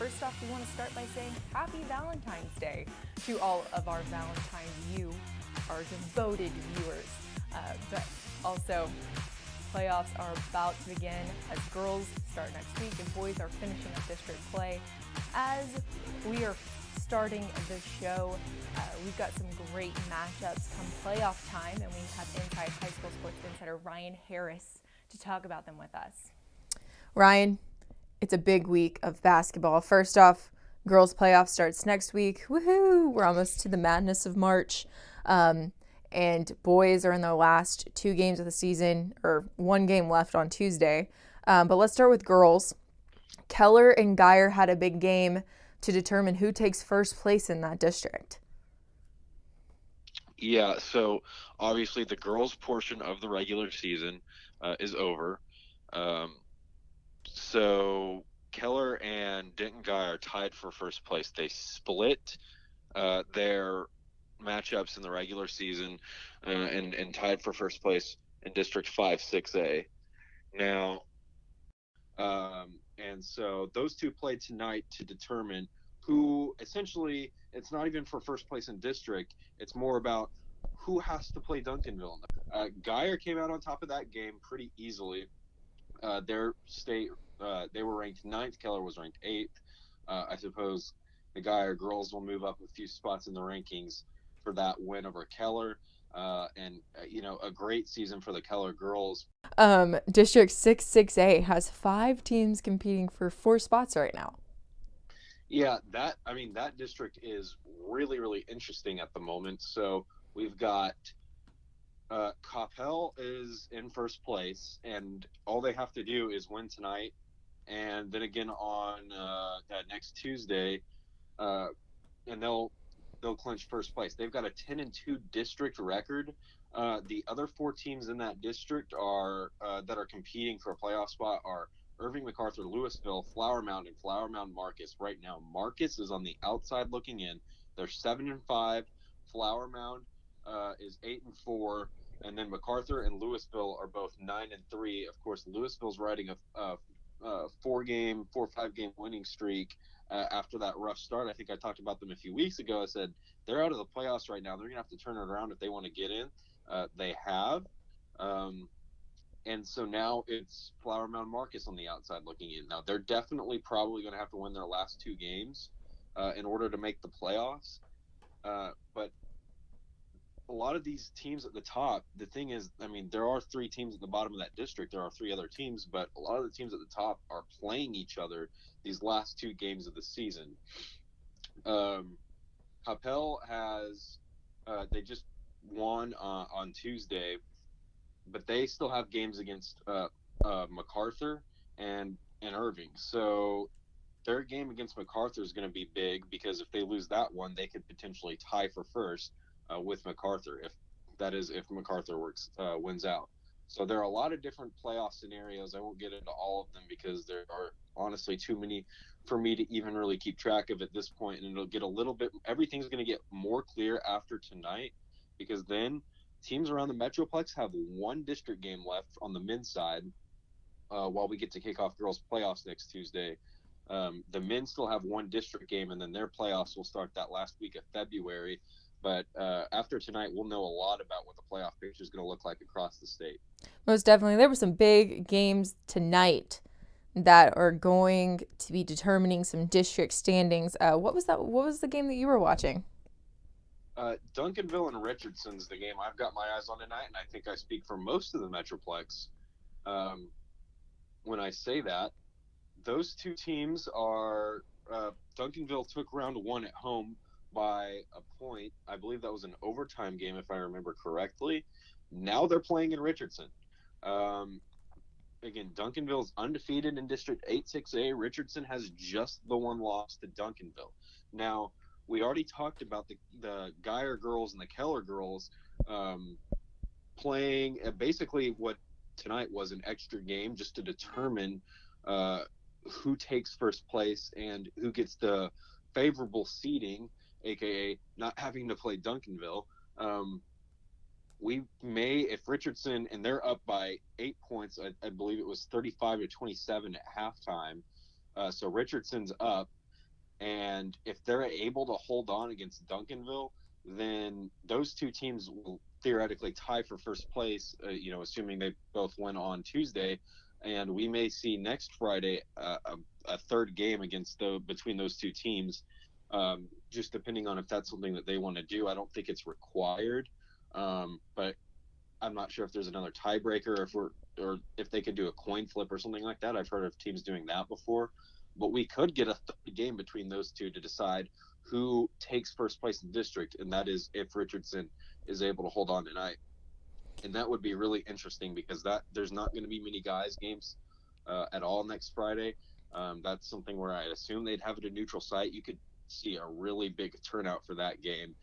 First off, we want to start by saying Happy Valentine's Day to all of our Valentine's our devoted viewers. But also, playoffs are about to begin as girls start next week and boys are finishing up district play. As we are starting the show, we've got some great matchups come playoff time, and we have Inside High School Sports Insider Ryan Harris to talk about them with us. Ryan, it's a big week of basketball. First off, girls playoff starts next week. Woohoo! We're almost to the madness of March. And boys are in the last 2 games of the season, or 1 game left on Tuesday. But let's start with girls. Keller and Geyer had a big game to determine who takes first place in that district. Yeah, so obviously the girls' portion of the regular season is over. So Keller and Denton Guy are tied for first place. They split their matchups in the regular season and tied for first place in District 5, 6A. Now, and so those two play tonight to determine who, essentially, it's not even for first place in district. It's more about who has to play Duncanville. Geyer came out on top of that game pretty easily. Their state, they were ranked 9th. Keller was ranked 8th. I suppose the Geyer girls will move up a few spots in the rankings for that win over Keller. A great season for the Keller girls. District 6A has 5 teams competing for 4 spots right now. Yeah, that district is really, really interesting at the moment. So we've got Coppell is in first place, and all they have to do is win tonight, and then again on next Tuesday, and they'll clinch first place. They've got a 10-2 district record. The other 4 teams in that district are that are competing for a playoff spot are Irving, MacArthur, Louisville, Flower Mound, and Flower Mound Marcus. Right now, Marcus is on the outside looking in. They're 7-5. Flower Mound is 8-4, and then MacArthur and Louisville are both 9-3. Of course, Louisville's riding a 4-5 game winning streak. After that rough start. I think I talked about them a few weeks ago. I said they're out of the playoffs right now. They're going to have to turn it around if they want to get in. They have. And so now it's Flower Mound Marcus on the outside looking in. Now, they're definitely probably going to have to win their last 2 games in order to make the playoffs. But a lot of these teams at the top, the thing is, there are 3 teams at the bottom of that district. There are 3 other teams, but a lot of the teams at the top are playing each other these last 2 games of the season. Coppell has, they just won on Tuesday, but they still have games against MacArthur and Irving. So their game against MacArthur is going to be big because if they lose that one, they could potentially tie for first with MacArthur, if MacArthur wins out. So there are a lot of different playoff scenarios. I won't get into all of them because there are honestly too many for me to even really keep track of at this point. And it'll get everything's going to get more clear after tonight, because then teams around the Metroplex have 1 district game left on the men's side while we get to kick off girls playoffs next Tuesday. The men still have 1 district game, and then their playoffs will start that last week of February. But after tonight, we'll know a lot about what the playoff picture is going to look like across the state. Most definitely. There were some big games tonight that are going to be determining some district standings. What was that? What was the game that you were watching? Duncanville and Richardson's the game I've got my eyes on tonight, and I think I speak for most of the Metroplex when I say that. Those 2 teams are Duncanville took round 1 at home by a point. I believe that was an overtime game, if I remember correctly. Now they're playing in Richardson. Again, Duncanville's undefeated in District 8, 6A. Richardson has just the 1 loss to Duncanville. Now, we already talked about the Geyer girls and the Keller girls playing basically what tonight was an extra game just to determine who takes first place and who gets the favorable seeding, aka not having to play Duncanville. We may, if Richardson, and they're up by 8 points, I believe it was 35-27 at halftime. So Richardson's up. And if they're able to hold on against Duncanville, then those two teams will theoretically tie for first place, assuming they both win on Tuesday. And we may see next Friday a third game between those two teams, just depending on if that's something that they want to do. I don't think it's required, but I'm not sure if there's another tiebreaker, or if they could do a coin flip or something like that. I've heard of teams doing that before, but we could get a third game between those two to decide who takes first place in district, and that is if Richardson is able to hold on tonight. And that would be really interesting because there's not going to be many guys games at all next Friday. That's something where I assume they'd have it a neutral site. You could see a really big turnout for that game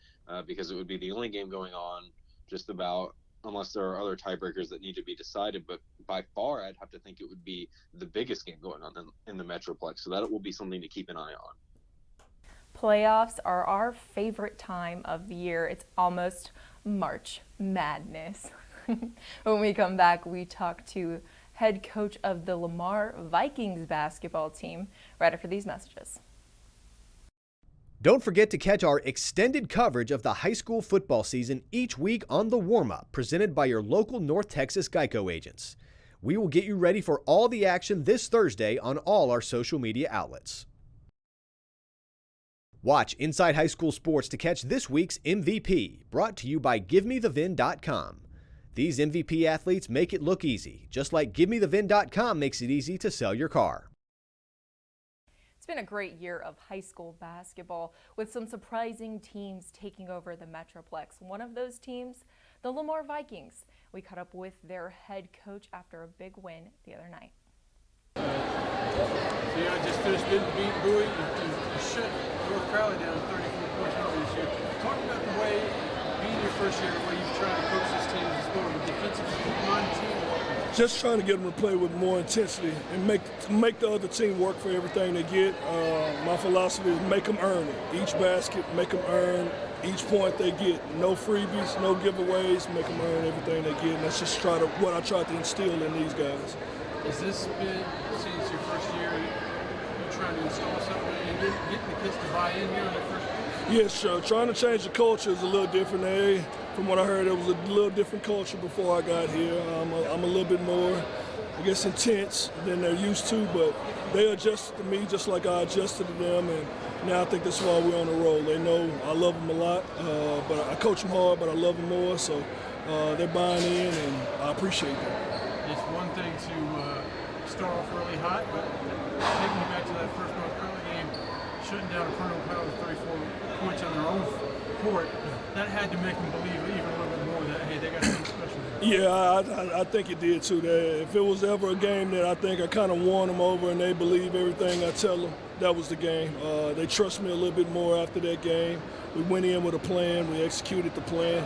because it would be the only game going on just about, unless there are other tiebreakers that need to be decided. But by far, I'd have to think it would be the biggest game going on in the Metroplex. So that will be something to keep an eye on. Playoffs are our favorite time of the year. It's almost March Madness. When we come back, we talk to head coach of the Lamar Vikings basketball team right after these messages. Don't forget to catch our extended coverage of the high school football season each week on The Warm-Up, presented by your local North Texas Geico agents. We will get you ready for all the action this Thursday on all our social media outlets. Watch Inside High School Sports to catch this week's MVP, brought to you by GiveMeTheVin.com. These MVP athletes make it look easy, just like GiveMeTheVin.com makes it easy to sell your car. It's been a great year of high school basketball with some surprising teams taking over the Metroplex. One of those teams, the Lamar Vikings. We caught up with their head coach after a big win the other night. I just finished beating Bowie and shut North Crowley down 34 points over this year. Talk about the way, being your first year, the way you've tried to coach this team as more of a defensive-minded team. Just trying to get them to play with more intensity and make the other team work for everything they get. My philosophy is make them earn it. Each basket, make them earn each point they get. No freebies, no giveaways, make them earn everything they get. And that's just what I try to instill in these guys. Has this been, since your first year, you trying to install something and getting the kids to buy in here on the first year? Yes, sure. Trying to change the culture is a little different. From what I heard, it was a little different culture before I got here. I'm a little bit more, I guess, intense than they're used to, but they adjusted to me just like I adjusted to them, and now I think that's why we're on the roll. They know I love them a lot, but I coach them hard, but I love them more, so they're buying in, and I appreciate that. It's one thing to start off really hot, but taking you back to that first North Carolina game, shutting down a Colonel Powell with 34 points on their own court, that had to make them believe even a little bit more that, hey, they got something special there. Yeah, I think it did too. If it was ever a game that I think I kind of won them over and they believe everything I tell them, that was the game. They trust me a little bit more after that game. We went in with a plan. We executed the plan.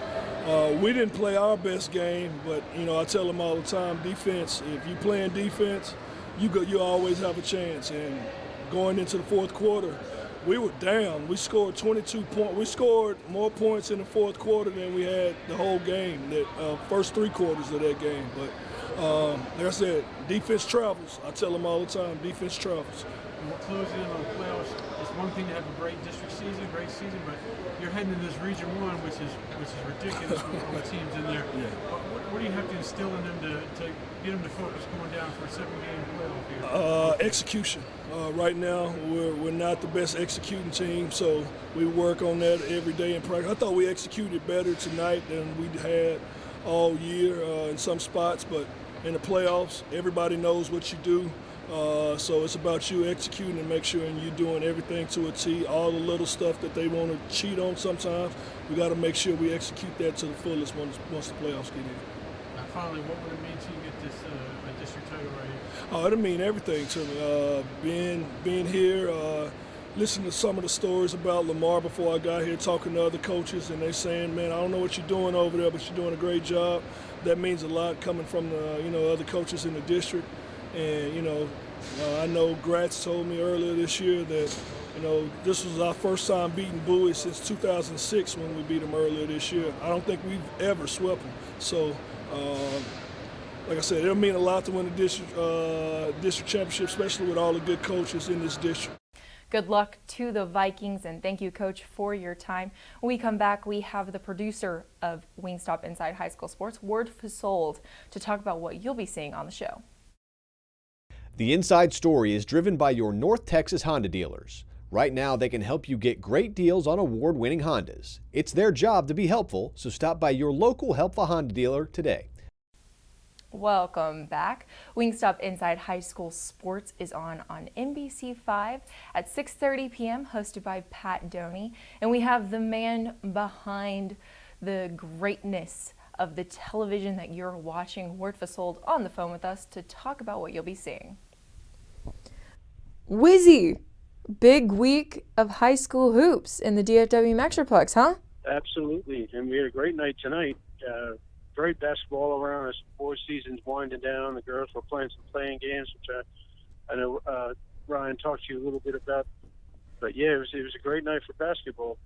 We didn't play our best game, but I tell them all the time, defense. If you playing defense, you always have a chance. And going into the fourth quarter, we were down. We scored 22 points. We scored more points in the fourth quarter than we had the whole game, the first three quarters of that game. But like I said, defense travels. I tell them all the time, defense travels. And we'll close in on the playoffs. It's one thing to have a great district season, but you're heading to this Region 1, which is ridiculous with all the teams in there. Yeah. What do you have to instill in them to get them to focus going down for a 7-game playoff here? Execution. Right now, we're not the best executing team, so we work on that every day in practice. I thought we executed better tonight than we had all year in some spots, but in the playoffs, everybody knows what you do. So it's about you executing and make sure you're doing everything to a T. All the little stuff that they want to cheat on sometimes, we got to make sure we execute that to the fullest once the playoffs get in. Now, finally, what would it mean to you get this a district title right here? Oh, it'll mean everything to me. Being here, listening to some of the stories about Lamar before I got here, talking to other coaches, and they're saying, "Man, I don't know what you're doing over there, but you're doing a great job." That means a lot coming from the other coaches in the district. And I know Gratz told me earlier this year that this was our first time beating Bowie since 2006 when we beat them earlier this year. I don't think we've ever swept them. So, like I said, it'll mean a lot to win the district championship, especially with all the good coaches in this district. Good luck to the Vikings, and thank you, Coach, for your time. When we come back, we have the producer of Wingstop Inside High School Sports, Ward Fasold, to talk about what you'll be seeing on the show. The Inside Story is driven by your North Texas Honda dealers. Right now, they can help you get great deals on award-winning Hondas. It's their job to be helpful, so stop by your local helpful Honda dealer today. Welcome back. Wingstop Inside High School Sports is on NBC5 at 6:30 p.m., hosted by Pat Doney. And we have the man behind the greatness of the television that you're watching, Ward Fasold, on the phone with us to talk about what you'll be seeing. Wizzy, big week of high school hoops in the DFW Metroplex, huh? Absolutely, and we had a great night tonight. Great basketball all around us. Boys' season's winding down. The girls were playing some playing games, which I know Ryan talked to you a little bit about. But yeah, it was a great night for basketball.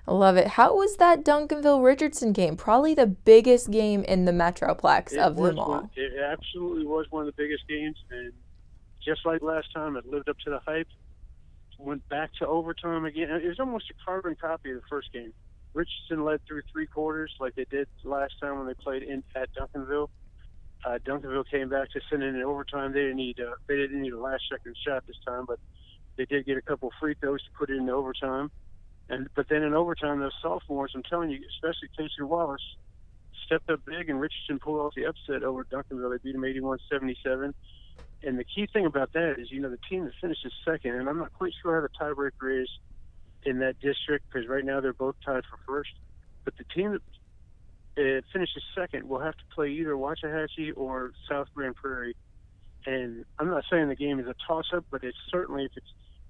I love it. How was that Duncanville-Richardson game? Probably the biggest game in the Metroplex of them all. It absolutely was one of the biggest games, and just like last time, it lived up to the hype. Went back to overtime again. It was almost a carbon copy of the first game. Richardson led through three quarters like they did last time when they played at Duncanville. Duncanville came back to send in an overtime. They didn't need a last-second shot this time, but they did get a couple free throws to put it into overtime. But then in overtime, those sophomores, I'm telling you, especially Casey Wallace, stepped up big, and Richardson pulled off the upset over Duncanville. They beat them 81-77. And the key thing about that is, the team that finishes second, and I'm not quite sure how the tiebreaker is in that district because right now they're both tied for first. But the team that finishes second will have to play either Waxahachie or South Grand Prairie. And I'm not saying the game is a toss-up, but it's certainly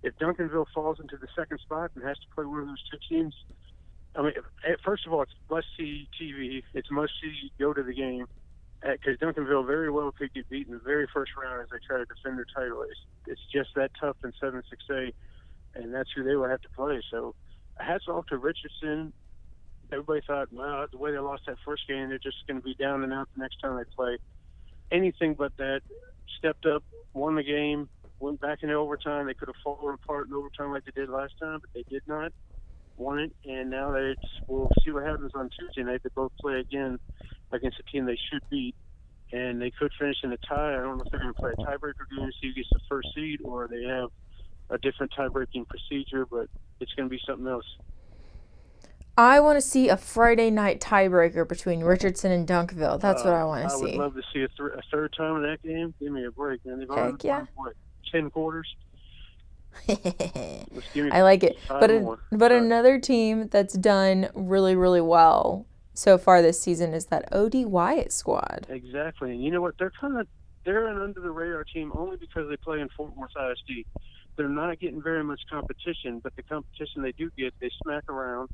if Duncanville falls into the second spot and has to play one of those two teams, I mean, first of all, it's must-see TV. It's must-see go to the game because Duncanville very well could get beat in the very first round as they try to defend their title. It's just that tough in 7-6A, and that's who they will have to play. So hats off to Richardson. Everybody thought, well, the way they lost that first game, they're just going to be down and out the next time they play. Anything but that. Stepped up, won the game, went back into overtime. They could have fallen apart in overtime like they did last time, but they did not. Won it, and now we'll see what happens on Tuesday night. They both play again against a team they should beat, and they could finish in a tie. I don't know if they're going to play a tiebreaker game to see who gets the first seed, or they have a different tie-breaking procedure, but it's going to be something else. I want to see a Friday night tiebreaker between Richardson and Duncanville. That's what I want to see. I would love to see a third time in that game. Give me a break, man. They've already played, 10 quarters? I like it. But another team that's done really, really well so far this season is that O.D. Wyatt squad. Exactly. And you know what? They're an under-the-radar team only because they play in Fort Worth ISD. They're not getting very much competition, but the competition they do get, they smack around.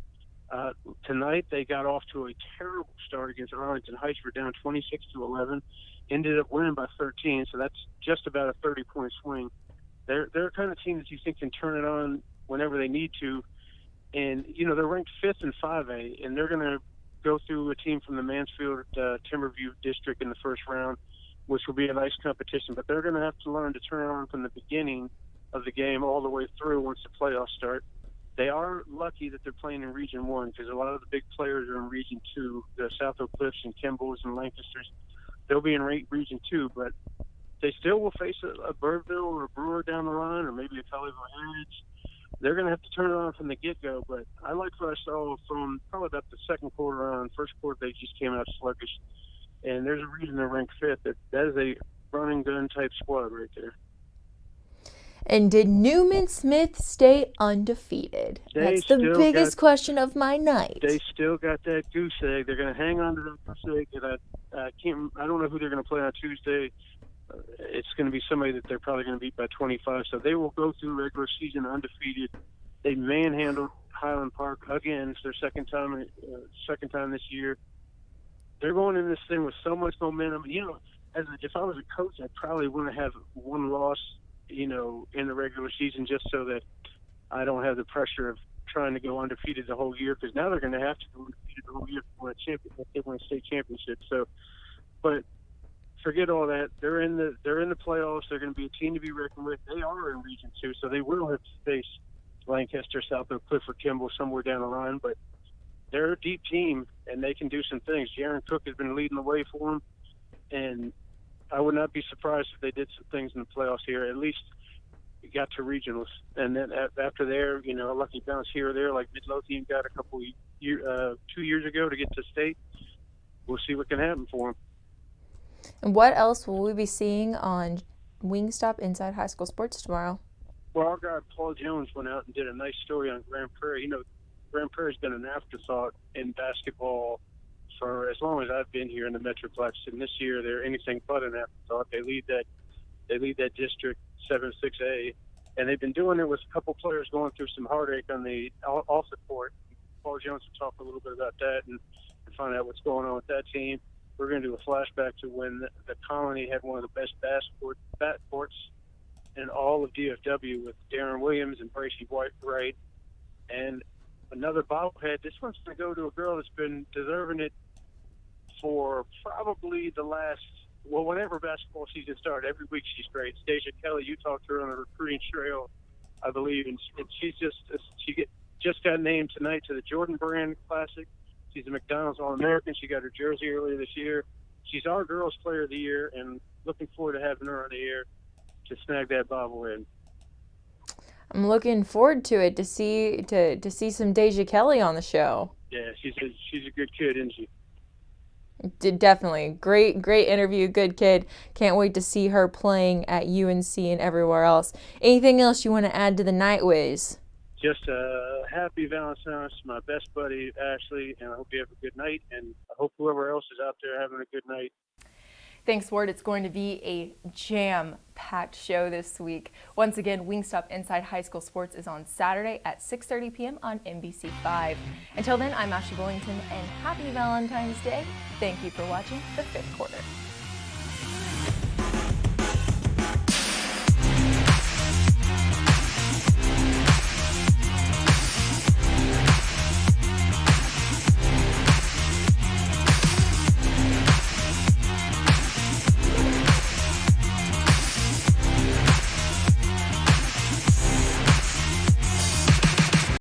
Tonight they got off to a terrible start against Arlington Heights. We're down 26-11. Ended up winning by 13, so that's just about a 30-point swing. They're a kind of team that you think can turn it on whenever they need to. And, they're ranked 5th in 5A, and they're going to go through a team from the Mansfield Timberview district in the first round, which will be a nice competition. But they're going to have to learn to turn it on from the beginning of the game all the way through once the playoffs start. They are lucky that they're playing in Region 1 because a lot of the big players are in Region 2, the South Oak Cliffs and Kimball's and Lancasters. They'll be in Region 2, but they still will face a Birdville or a Brewer down the line or maybe a Colleyville Heritage. They're going to have to turn it on from the get-go, but I liked what I saw from probably about the second quarter on. First quarter, they just came out sluggish, and there's a reason they're ranked 5th. That is a run-and-gun type squad right there. And did Newman Smith stay undefeated? That's the biggest question of my night. They still got that goose egg. They're going to hang on to that goose egg. And I don't know who they're going to play on Tuesday. It's going to be somebody that they're probably going to beat by 25. So they will go through regular season undefeated. They manhandled Highland Park again. It's their second time this year. They're going in this thing with so much momentum. If I was a coach, I'd probably want to have one loss in the regular season just so that I don't have the pressure of trying to go undefeated the whole year because now they're going to have to go undefeated the whole year if they win a state championship. So, but forget all that. They're in the playoffs. They're going to be a team to be reckoned with. They are in Region 2, so they will have to face Lancaster, South Oak, Clifford, Kimball somewhere down the line. But they're a deep team, and they can do some things. Jaron Cook has been leading the way for them, and I would not be surprised if they did some things in the playoffs here. At least got to regionals, and then after there, a lucky bounce here or there, like Midlothian got a couple 2 years ago to get to state. We'll see what can happen for them. And what else will we be seeing on Wingstop Inside High School Sports tomorrow? Well, our guy Paul Jones went out and did a nice story on Grand Prairie. Grand Prairie's been an afterthought in basketball for as long as I've been here in the Metroplex, and this year they're anything but an afterthought. They lead that district 7-6A, and they've been doing it with a couple players going through some heartache on the off the court. Paul Jones will talk a little bit about that and find out what's going on with that team. We're going to do a flashback to when the Colony had one of the best bat courts in all of DFW with Darren Williams and Bracey Wright, and another bobblehead. This one's going to go to a girl that's been deserving it for probably the last, whenever basketball season started. Every week she's great. Stacia Kelly, you talked to her on the recruiting trail, I believe, and she just got named tonight to the Jordan Brand Classic. She's a McDonald's All-American. She got her jersey earlier this year. She's our Girls Player of the Year, and looking forward to having her on the air to snag that bobblehead. I'm looking forward to it, to see some Deja Kelly on the show. Yeah, she's a good kid, isn't she? Definitely. Great interview, good kid. Can't wait to see her playing at UNC and everywhere else. Anything else you want to add to the night, Wiz? Just a happy Valentine's to my best buddy, Ashley, and I hope you have a good night, and I hope whoever else is out there having a good night. Thanks, Ward. It's going to be a jam-packed show this week. Once again, Wingstop Inside High School Sports is on Saturday at 6:30 p.m. on NBC5. Until then, I'm Ashley Bullington, and happy Valentine's Day. Thank you for watching the 5th quarter.